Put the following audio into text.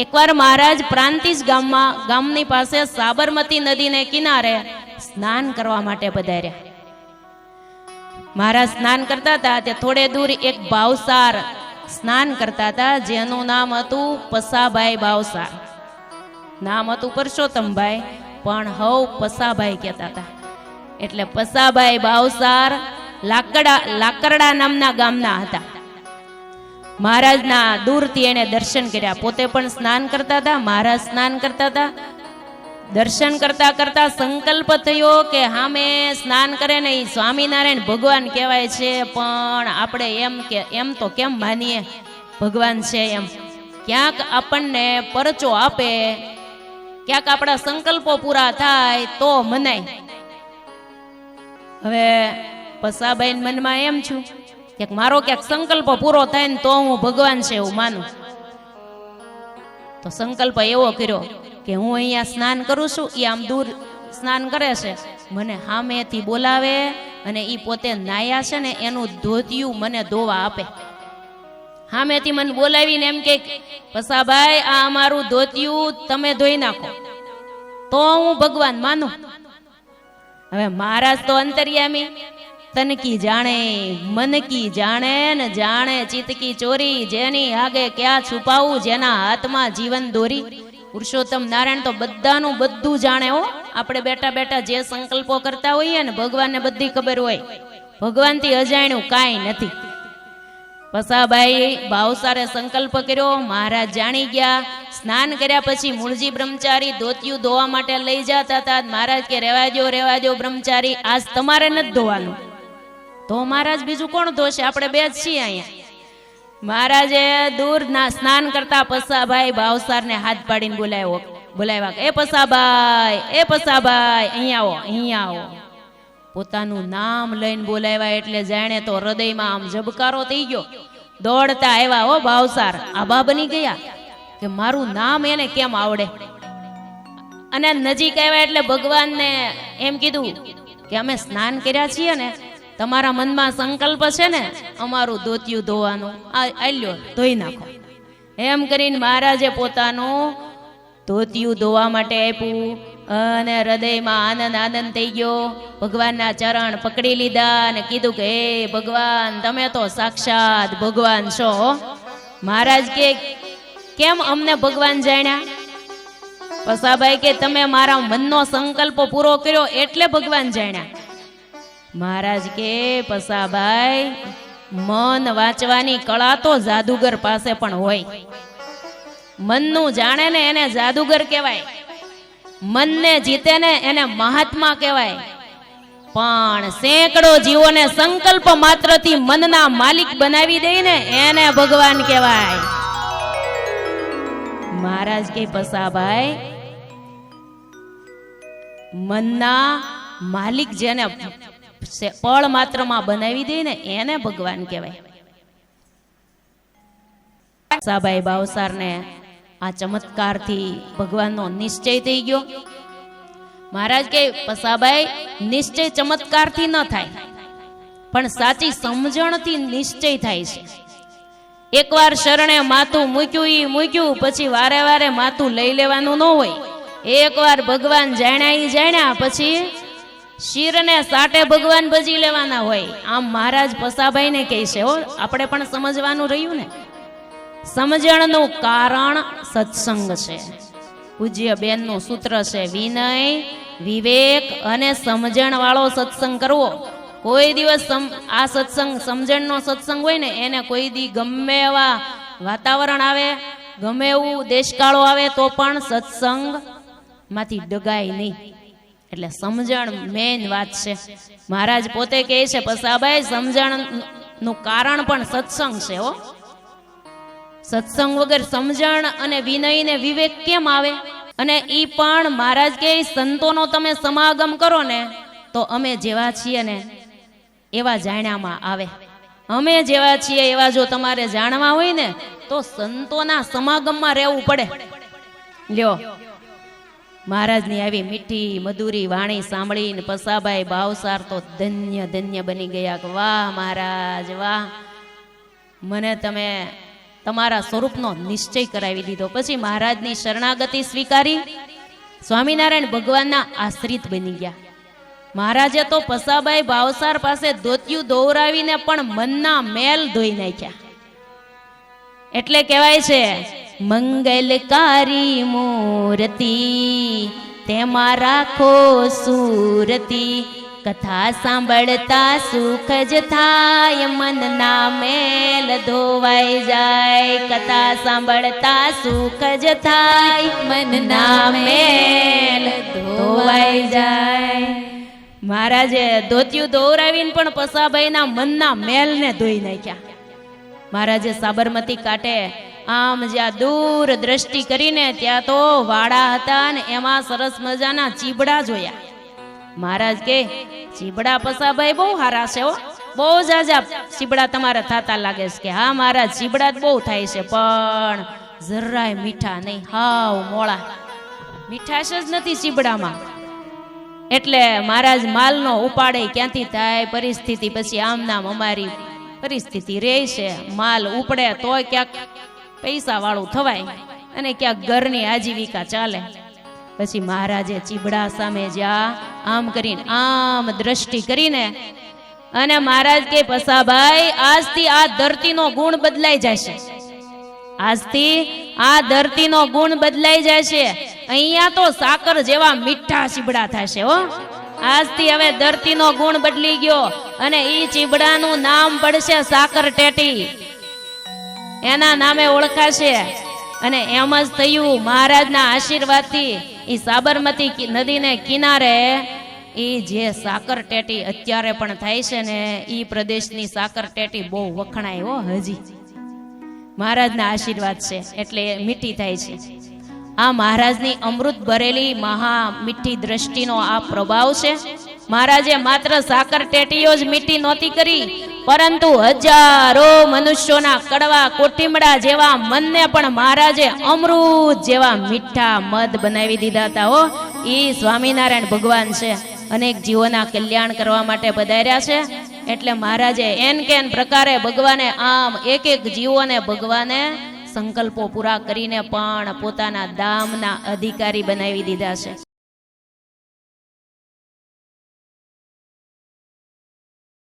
એકવાર મહારાજ પ્રાંતિજ ગામની પાસે સાબરમતી નદીને કિનારે સ્નાન કરવા માટે પધાર્યા. મહારાજ સ્નાન કરતા હતા તે થોડે દૂર એક ભાવસાર સ્નાન કરતા હતા, જેનું નામ હતું પસાભાઈ ભાવસાર. નામ હતું પરસોત્તમભાઈ, પણ હવ પસાભાઈ કહેતા હતા. એટલે પસાભાઈ ભાવસાર લાકરડા નામના ગામના હતા. મહારાજના દૂરથી એને દર્શન કર્યા. પોતે પણ સ્નાન કરતા હતા, મહારાજ સ્નાન કરતા હતા. દર્શન કરતા કરતા સંકલ્પ થયો કે હામે સ્નાન કરે ને એ સ્વામિનારાયણ ભગવાન કહેવાય છે, પણ આપણે એમ તો કેમ માનીએ ભગવાન છે એમ. ક્યાંક આપણને પરચો આપે, ક્યાંક આપણા સંકલ્પો પૂરા થાય તો મનાય. હવે પસાભાઈ મનમાં એમ છું કે મારો ક્યાંક સંકલ્પ પૂરો થાય ને તો હું ભગવાન છે એવું માનું. તો સંકલ્પ એવો કર્યો કે હું અહીંયા સ્નાન કરું છું, એ આમ દૂર સ્નાન કરે છે, મને સામેથી બોલાવે અને એ પોતે નાયા છે ને એનું ધોતિયું મને ધોવા આપે. સામેથી મને બોલાવીને એમ કે પસાભાઈ આ અમારું ધોતિયું તમે ધોઈ નાખો તો હું ભગવાન માનું. હવે મહારાજ તો અંતર્યામી, તનકી જાણે મનકી જાણે ને જાણે ચિતકી ચોરી, જેની આગે ક્યાં છુપાવું, જેના હાથમાં જીવન દોરી. પુરુષોત્તમ નારાયણ તો બધાનું બધું જાણે હો. આપણે બેઠા બેઠા જે સંકલ્પો કરતા હોઈએ ને ભગવાનને બધી ખબર હોય. ભગવાનથી અજાણ્યું કાંઈ નથી. પસાભાઈ ભાવસારે સંકલ્પ કર્યો, મહારાજ જાણી ગયા. સ્નાન કર્યા પછી મૂળજી બ્રહ્મચારી ધોતિયું ધોવા માટે લઈ જતા હતા. મહારાજ કે રેવા દો બ્રહ્મચારી, આજ તમારે નથી ધોવાનું. તો મહારાજ બીજું કોણ ધોશે, આપણે બે જ છીએ અહીંયા. મહારાજે દૂર ના સ્નાન કરતા પસાભાઈ ભાવસારને હાથ પાડીને બોલાવ્યા, એ પસાભાઈ અહીંયા આવો. પોતાનું નામ લઈને બોલાવ્યા એટલે જાણે તો હૃદયમાં આમ ઝબકારો થઈ ગયો. દોડતા આવ્યા હો ભાવસાર, આબા બની ગયા કે મારું નામ એને કેમ આવડે. અને નજીક આવ્યા એટલે ભગવાનને એમ કીધું કે અમે સ્નાન કર્યા છીએ ને, તમારા મનમાં સંકલ્પ છે ને અમારું ધોતિયું ધોવાનું, આલ્યો ધોઈ નાખો. એમ કરીને મહારાજે પોતાનું ધોતિયું ધોવા માટે આપ્યું અને હૃદયમાં આનંદ થઈ ગયો. ભગવાનના ચરણ પકડી લીધા અને કીધું કે હે ભગવાન, તમે તો સાક્ષાત ભગવાન છો. મહારાજ કે કેમ અમને ભગવાન જાણ્યા? પસાભાઈ કે તમે મારા મનનો સંકલ્પ પૂરો કર્યો એટલે ભગવાન જાણ્યા. મહારાજ કે પસાભાઈ, મન વાંચવાની કળા તો જાદુગર પાસે પણ હોય. મનનું જાણે ને એને જાદુગર કહેવાય, મનને જીતે ને એને મહાત્મા કહેવાય. પણ સેંકડો જીવોને સંકલ્પ માત્રથી મનના માલિક બનાવી દે ને એને ભગવાન કહેવાય. મહારાજ કે પસાભાઈ, મનના માલિક જેને પળ માત્રમાં બનાવી દે ને એને ભગવાન કહેવાય. પસાભાઈ ભાવસારને આ ચમત્કારથી ભગવાનનો નિશ્ચય થઈ ગયો. મહારાજ કે પસાભાઈ, નિશ્ચય ચમત્કારથી ન થાય, પણ સાચી સમજણથી નિશ્ચય થાય છે. એકવાર શરણે માથું મૂક્યું પછી વારે વારે માથું લઈ લેવાનું ન હોય. એકવાર ભગવાન જાણ્યા પછી શિરને સાટે ભગવાન ભજી લેવાના હોય. આમ મહારાજ પસાભાઈ ને કહે છે, આપણે પણ સમજવાનું રહ્યું ને. સમજણનું કારણ સત્સંગ છે. પૂજ્ય બેનનું સૂત્ર છે, વિનય, વિવેક અને સમજણ વાળો સત્સંગ કરવો. કોઈ દિવસ આ સત્સંગ સમજણનો સત્સંગ હોય ને એને કોઈ દી ગમે એવા વાતાવરણ આવે, ગમે એવું દેશકાળો આવે તો પણ સત્સંગ માંથી ડગાય નહીં. એટલે સમજણ મેન વાત છે. મહારાજ પોતે કહે છે, પસાભાઈ સમજણ નું કારણ પણ સત્સંગ છે. સત્સંગ વગર સમજણ અને વિનય ને વિવેક કેમ આવે? અને ઈ પણ મહારાજ કે સંતોનો તમે સમાગમ કરો ને તો અમે જેવા છીએ ને એવા જાણ્યામાં આવે. અમે જેવા છીએ એવા જો તમારે જાણવા હોય ને તો સંતોના સમાગમમાં રહેવું પડે. લ્યો, મહારાજની આવી મીઠી મધુરી વાણી સાંભળીને પસાભાઈ ભાવસાર તો ધન્ય બની ગયા. વાહ મહારાજ વાહ, મને તમે તમારા સ્વરૂપનો નિશ્ચય કરાવી દીધો. પછી મહારાજની શરણાગતિ સ્વીકારી સ્વામિનારાયણ ભગવાનના આશ્રિત બની ગયા. મહારાજે તો પસાબાઈ ભાવસાર પાસે ધોતિયું દોરાવીને પણ મનના મેલ ધોઈ નાખ્યા. એટલે કહેવાય છે મંગલકારી મૂર્તિ તેમાં રાખો સુરતી, કથા સાંભળતા સુખ જ થાય મનના મેલ ધોવાઈ જાય. કથા સાંભળતા સુખ જ થાય મનના મેલ ધોવાઈ જાય. મહારાજે ધોતિયું દોરાવીને પણ પસાભાઈના મનના મેલને ધોઈ નાખ્યા. મહારાજે સાબરમતી કાંઠે આમ જ્યાં દૂર દ્રષ્ટિ કરીને ત્યાં તો વાડા હતા ને એમાં સરસ મજાના ચીબડા જોયા. મહારાજ કે ચીબડા પસાભાઈ બહુ હારા છે હો, બહુ જાજા ચીબડા તમારે થતા લાગે છે. કે હા મહારાજ ચીબડા જ બહુ થાય છે પણ જરાય મીઠા નહીં, હાવ મોળા, મીઠાશ જ નથી ચીબડામાં. એટલે મહારાજ માલનો ઉપાડે ક્યાંથી થાય પરિસ્થિતિ. પછી આમ નામ અમારી પરિસ્થિતિ રહે છે, માલ ઉપડે તો ક્યાંક પૈસા વાળું થવાય અને ક્યાંક ઘરની આજીવિકા ચાલે. પછી મહારાજે ચીબડા સામે જ્યાં આમ કરીને આમ દ્રષ્ટિ કરીને અને મહારાજ કે પસાભાઈ આજથી આ ધરતીનો ગુણ બદલાઈ જશે. આજથી આ ધરતીનો ગુણ બદલાઈ જશે. અહીંયા તો સાકર જેવા મીઠા ચીબડા થશે હો. આજથી હવે ધરતીનો ગુણ બદલી ગયો અને ઈ ચીબડાનું નામ પડશે સાકર ટેટી, એના નામે ઓળખાશે. અને એમ જ થયું. મહારાજના આશીર્વાદથી ઈ સાબરમતી નદીને કિનારે એ જે સાકર ટેટી અત્યારે પણ થાય છે ને ઈ પ્રદેશની સાકર ટેટી બહુ વખણાય હો. હજી મહારાજના આશીર્વાદ છે એટલે મીઠી થાય છે. આ મહારાજની અમૃત ભરેલી મહા મીઠી દ્રષ્ટિનો આ પ્રભાવ છે. મહારાજે માત્ર સાકર ટેટીઓ જ મીઠી નહોતી કરી, પરંતુ હજારો મનુષ્યોના કડવા કોઠીમડા જેવા મનને પણ મહારાજે અમૃત જેવા મીઠા મધ બનાવી દીધા હતા હો. એ સ્વામિનારાયણ ભગવાન છે, અનેક જીવોના કલ્યાણ કરવા માટે પધાર્યા છે. એટલે મહારાજે એન કેન પ્રકારે ભગવાને આમ એક એક જીવોને ભગવાને સંકલ્પો પૂરા કરીને પણ પોતાના ધામના અધિકારી બનાવી દીધા છે.